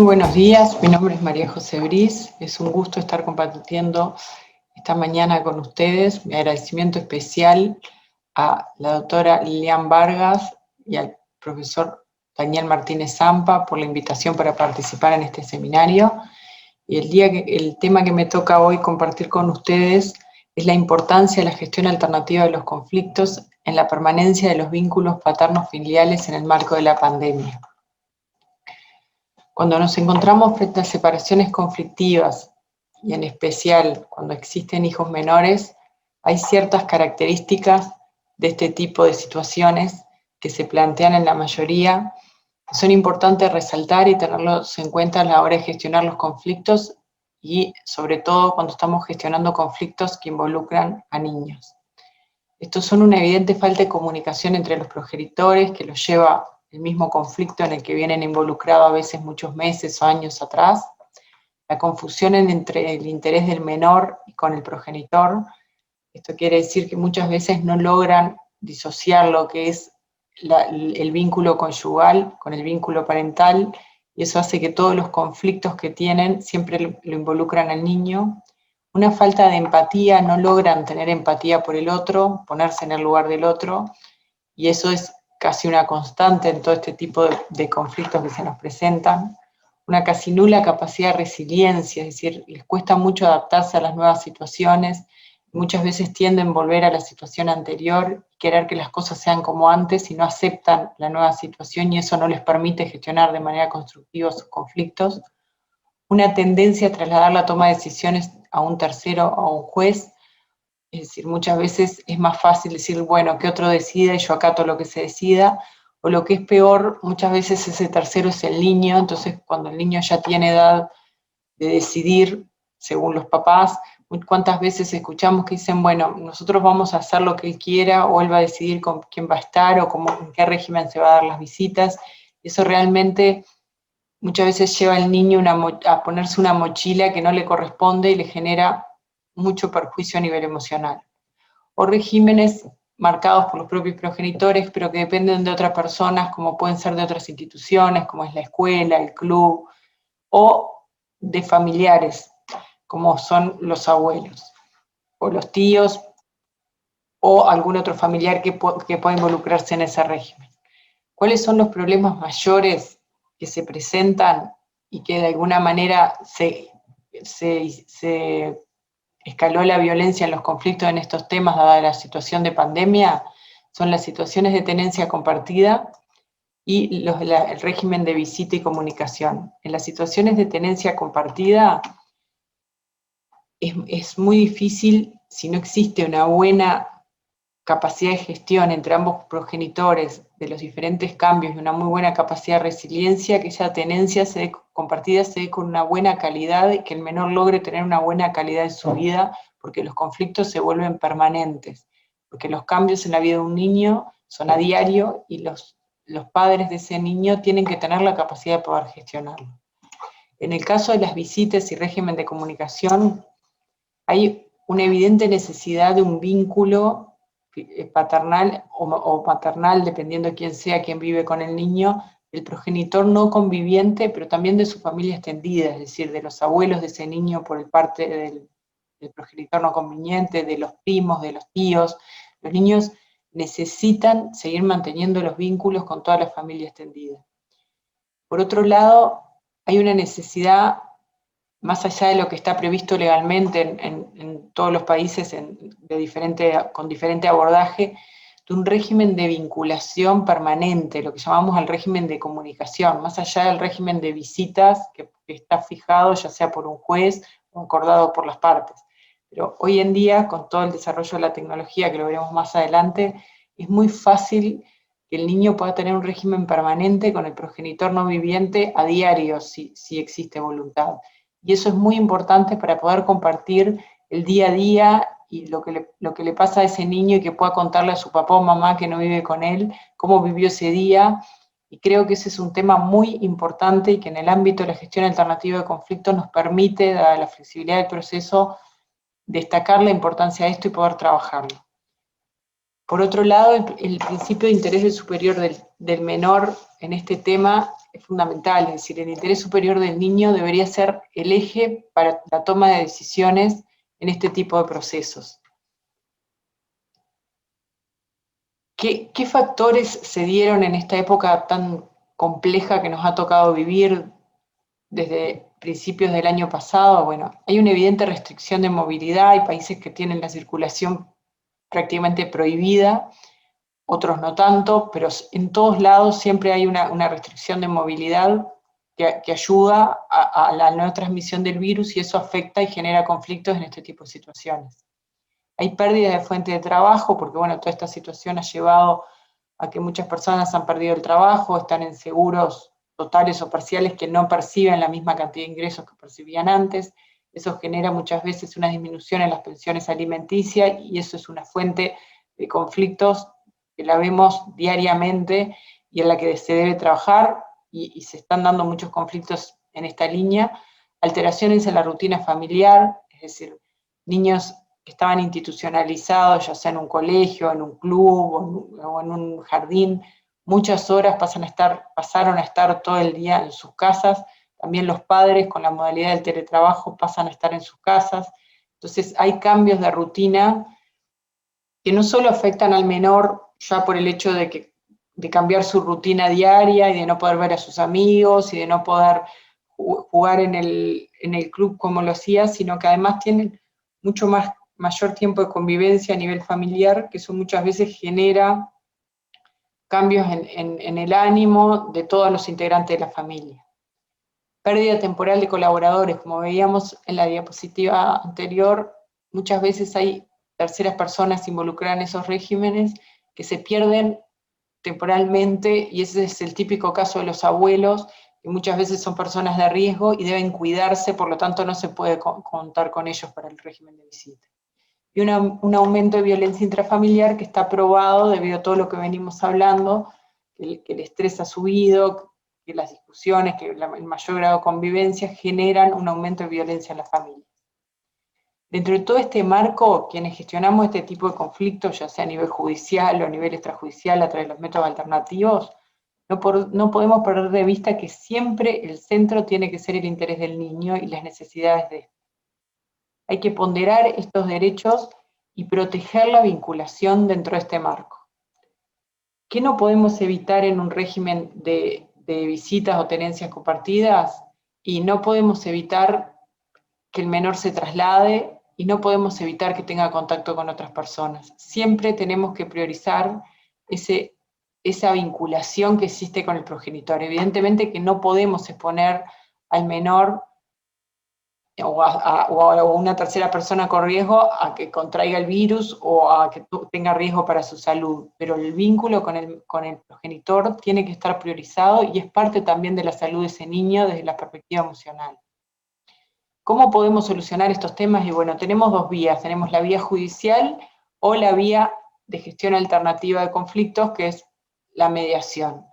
buenos días, mi nombre es María José Briz, es un gusto estar compartiendo esta mañana con ustedes. Mi agradecimiento especial a la doctora Lilian Vargas y al profesor Daniel Martínez Zampa por la invitación para participar en este seminario. Y el tema que me toca hoy compartir con ustedes es la importancia de la gestión alternativa de los conflictos en la permanencia de los vínculos paterno-filiales en el marco de la pandemia. Cuando nos encontramos frente a separaciones conflictivas, y en especial cuando existen hijos menores, hay ciertas características de este tipo de situaciones que se plantean en la mayoría, que son importantes resaltar y tenerlos en cuenta a la hora de gestionar los conflictos y sobre todo cuando estamos gestionando conflictos que involucran a niños. Estos son una evidente falta de comunicación entre los progenitores que los lleva el mismo conflicto en el que vienen involucrados a veces muchos meses o años atrás, la confusión entre el interés del menor y con el progenitor. Esto quiere decir que muchas veces no logran disociar lo que es el vínculo conyugal con el vínculo parental, y eso hace que todos los conflictos que tienen siempre lo involucran al niño. Una falta de empatía, no logran tener empatía por el otro, ponerse en el lugar del otro, y eso es casi una constante en todo este tipo de conflictos que se nos presentan. Una casi nula capacidad de resiliencia, es decir, les cuesta mucho adaptarse a las nuevas situaciones, muchas veces tienden a volver a la situación anterior, querer que las cosas sean como antes y no aceptan la nueva situación, y eso no les permite gestionar de manera constructiva sus conflictos. Una tendencia a trasladar la toma de decisiones a un tercero o a un juez, es decir, muchas veces es más fácil decir, bueno, que otro decida y yo acato lo que se decida, o lo que es peor, muchas veces ese tercero es el niño, entonces cuando el niño ya tiene edad de decidir, según los papás, cuántas veces escuchamos que dicen, bueno, nosotros vamos a hacer lo que él quiera, o él va a decidir con quién va a estar, o en qué régimen se va a dar las visitas. Eso realmente muchas veces lleva al niño a ponerse una mochila que no le corresponde y le genera mucho perjuicio a nivel emocional. O regímenes marcados por los propios progenitores, pero que dependen de otras personas, como pueden ser de otras instituciones, como es la escuela, el club, o de familiares, como son los abuelos, o los tíos, o algún otro familiar que pueda involucrarse en ese régimen. ¿Cuáles son los problemas mayores que se presentan y que de alguna manera se escaló la violencia en los conflictos en estos temas dada la situación de pandemia? Son las situaciones de tenencia compartida y el régimen de visita y comunicación. En las situaciones de tenencia compartida es muy difícil, si no existe una buena capacidad de gestión entre ambos progenitores de los diferentes cambios y una muy buena capacidad de resiliencia, que esa tenencia compartida se dé con una buena calidad y que el menor logre tener una buena calidad en su vida, porque los conflictos se vuelven permanentes, porque los cambios en la vida de un niño son a diario y los padres de ese niño tienen que tener la capacidad de poder gestionarlo. En el caso de las visitas y régimen de comunicación, hay una evidente necesidad de un vínculo paternal o maternal, dependiendo de quién sea quien vive con el niño, del progenitor no conviviente, pero también de su familia extendida, es decir, de los abuelos de ese niño por parte del progenitor no conviviente, de los primos, de los tíos. Los niños necesitan seguir manteniendo los vínculos con toda la familia extendida. Por otro lado, hay una necesidad, más allá de lo que está previsto legalmente en todos los países con diferente abordaje, de un régimen de vinculación permanente, lo que llamamos el régimen de comunicación, más allá del régimen de visitas que está fijado ya sea por un juez o acordado por las partes. Pero hoy en día, con todo el desarrollo de la tecnología, que lo veremos más adelante, es muy fácil que el niño pueda tener un régimen permanente con el progenitor no viviente a diario, si existe voluntad. Y eso es muy importante para poder compartir el día a día y lo que le pasa a ese niño, y que pueda contarle a su papá o mamá que no vive con él cómo vivió ese día. Y creo que ese es un tema muy importante y que en el ámbito de la gestión alternativa de conflictos nos permite, dada la flexibilidad del proceso, destacar la importancia de esto y poder trabajarlo. Por otro lado, el principio de interés del superior del menor en este tema es fundamental, es decir, el interés superior del niño debería ser el eje para la toma de decisiones en este tipo de procesos. ¿Qué factores se dieron en esta época tan compleja que nos ha tocado vivir desde principios del año pasado? Bueno, hay una evidente restricción de movilidad, hay países que tienen la circulación prácticamente prohibida, otros no tanto, pero en todos lados siempre hay una restricción de movilidad que ayuda a la no transmisión del virus, y eso afecta y genera conflictos en este tipo de situaciones. Hay pérdidas de fuente de trabajo, porque bueno, toda esta situación ha llevado a que muchas personas han perdido el trabajo, están en seguros totales o parciales que no perciben la misma cantidad de ingresos que percibían antes. Eso genera muchas veces una disminución en las pensiones alimenticias, y eso es una fuente de conflictos que la vemos diariamente y en la que se debe trabajar, y se están dando muchos conflictos en esta línea. Alteraciones en la rutina familiar, es decir, niños que estaban institucionalizados, ya sea en un colegio, en un club o en un jardín, muchas horas pasaron a estar todo el día en sus casas. También los padres, con la modalidad del teletrabajo, pasan a estar en sus casas. Entonces hay cambios de rutina que no solo afectan al menor ya por el hecho de cambiar su rutina diaria y de no poder ver a sus amigos y de no poder jugar en el club como lo hacía, sino que además tienen mucho mayor tiempo de convivencia a nivel familiar, que eso muchas veces genera cambios en el ánimo de todos los integrantes de la familia. Pérdida temporal de colaboradores, como veíamos en la diapositiva anterior, muchas veces hay terceras personas involucradas en esos regímenes que se pierden temporalmente, y ese es el típico caso de los abuelos, que muchas veces son personas de riesgo y deben cuidarse, por lo tanto no se puede contar con ellos para el régimen de visita. Y un aumento de violencia intrafamiliar que está probado debido a todo lo que venimos hablando, que el estrés ha subido, que las discusiones, que el mayor grado de convivencia generan un aumento de violencia en la familia. Dentro de todo este marco, quienes gestionamos este tipo de conflictos, ya sea a nivel judicial o a nivel extrajudicial a través de los métodos alternativos, no podemos perder de vista que siempre el centro tiene que ser el interés del niño y las necesidades de éste. Hay que ponderar estos derechos y proteger la vinculación dentro de este marco. ¿Qué no podemos evitar en un régimen de visitas o tenencias compartidas? Y no podemos evitar que el menor se traslade, y no podemos evitar que tenga contacto con otras personas. Siempre tenemos que priorizar esa vinculación que existe con el progenitor. Evidentemente que no podemos exponer al menor o a una tercera persona con riesgo a que contraiga el virus o a que tenga riesgo para su salud, pero el vínculo con el progenitor tiene que estar priorizado, y es parte también de la salud de ese niño desde la perspectiva emocional. ¿Cómo podemos solucionar estos temas? Y bueno, tenemos dos vías. Tenemos la vía judicial o la vía de gestión alternativa de conflictos, que es la mediación.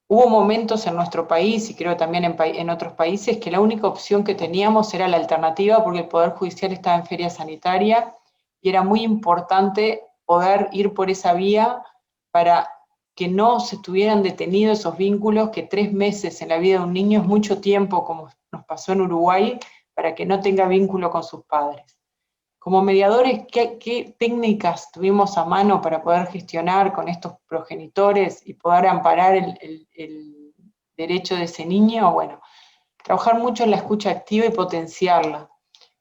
Hubo momentos en nuestro país, y creo también en otros países, que la única opción que teníamos era la alternativa, porque el Poder Judicial estaba en feria sanitaria, y era muy importante poder ir por esa vía para que no se estuvieran detenidos esos vínculos, que 3 meses en la vida de un niño es mucho tiempo, como nos pasó en Uruguay, para que no tenga vínculo con sus padres. Como mediadores, ¿qué técnicas tuvimos a mano para poder gestionar con estos progenitores y poder amparar el derecho de ese niño? Bueno, trabajar mucho en la escucha activa y potenciarla.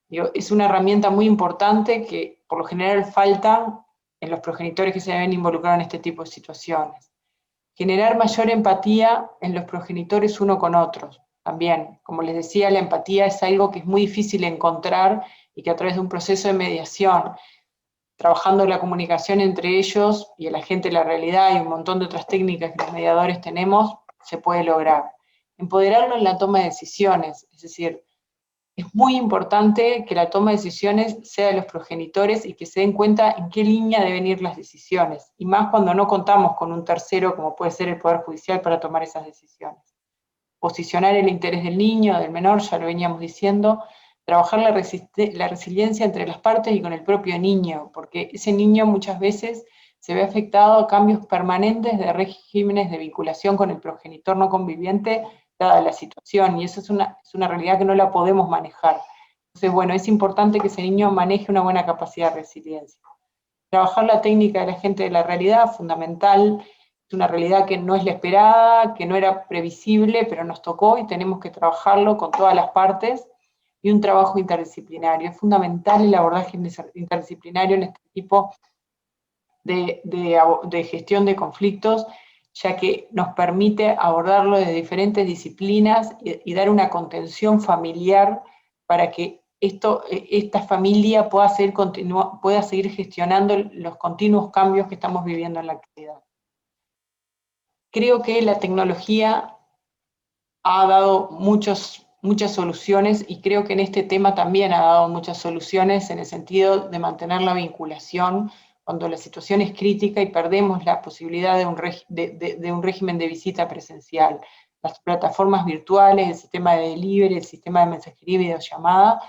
Es una herramienta muy importante que por lo general falta en los progenitores que se ven involucrados en este tipo de situaciones. Generar mayor empatía en los progenitores uno con otros. También, como les decía, la empatía es algo que es muy difícil de encontrar, y que a través de un proceso de mediación, trabajando la comunicación entre ellos y el agente de la realidad y un montón de otras técnicas que los mediadores tenemos, se puede lograr. Empoderarlo en la toma de decisiones, es decir, es muy importante que la toma de decisiones sea de los progenitores y que se den cuenta en qué línea deben ir las decisiones, y más cuando no contamos con un tercero como puede ser el Poder Judicial para tomar esas decisiones. Posicionar el interés del niño, del menor, ya lo veníamos diciendo, trabajar la resiliencia entre las partes y con el propio niño, porque ese niño muchas veces se ve afectado a cambios permanentes de regímenes de vinculación con el progenitor no conviviente, dada la situación, y esa es una realidad que no la podemos manejar. Entonces, bueno, es importante que ese niño maneje una buena capacidad de resiliencia. Trabajar la técnica del agente de la realidad, fundamental, es una realidad que no es la esperada, que no era previsible, pero nos tocó y tenemos que trabajarlo con todas las partes, y un trabajo interdisciplinario. Es fundamental el abordaje interdisciplinario en este tipo de gestión de conflictos, ya que nos permite abordarlo de diferentes disciplinas y dar una contención familiar para que esta familia pueda seguir gestionando los continuos cambios que estamos viviendo en la actualidad. Creo que la tecnología ha dado muchas soluciones, y creo que en este tema también ha dado muchas soluciones en el sentido de mantener la vinculación cuando la situación es crítica y perdemos la posibilidad de un régimen de visita presencial. Las plataformas virtuales, el sistema de delivery, el sistema de mensajería y videollamada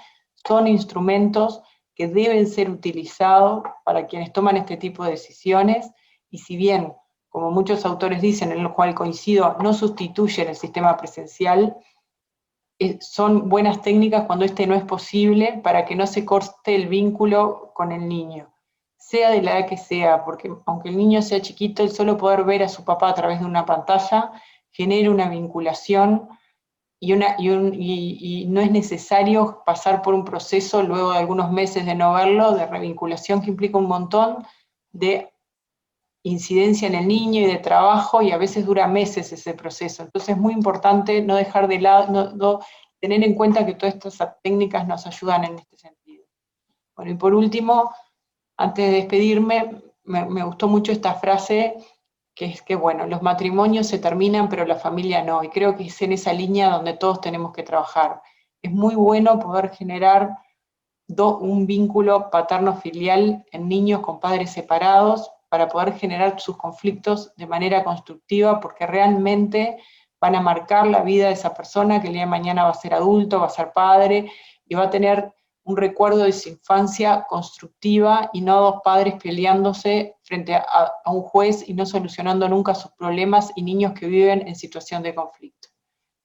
son instrumentos que deben ser utilizados para quienes toman este tipo de decisiones, y si bien, como muchos autores dicen, en lo cual coincido, no sustituyen el sistema presencial, son buenas técnicas cuando este no es posible, para que no se corte el vínculo con el niño, sea de la edad que sea, porque aunque el niño sea chiquito, el solo poder ver a su papá a través de una pantalla genera una vinculación, y no es necesario pasar por un proceso luego de algunos meses de no verlo, de revinculación, que implica un montón de incidencia en el niño y de trabajo, y a veces dura meses ese proceso. Entonces es muy importante no dejar de lado, tener en cuenta que todas estas técnicas nos ayudan en este sentido. Bueno, y por último, antes de despedirme, me gustó mucho esta frase, que es que, bueno, los matrimonios se terminan, pero la familia no, y creo que es en esa línea donde todos tenemos que trabajar. Es muy bueno poder generar un vínculo paterno-filial en niños con padres separados, para poder generar sus conflictos de manera constructiva, porque realmente van a marcar la vida de esa persona que el día de mañana va a ser adulto, va a ser padre, y va a tener un recuerdo de su infancia constructiva, y no dos padres peleándose frente a un juez y no solucionando nunca sus problemas, y niños que viven en situación de conflicto.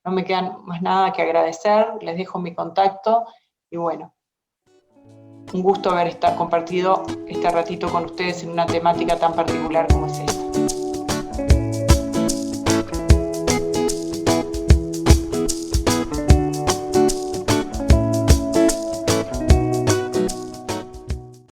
No me quedan más nada que agradecer, les dejo mi contacto, y bueno, un gusto haber compartido este ratito con ustedes en una temática tan particular como es esta.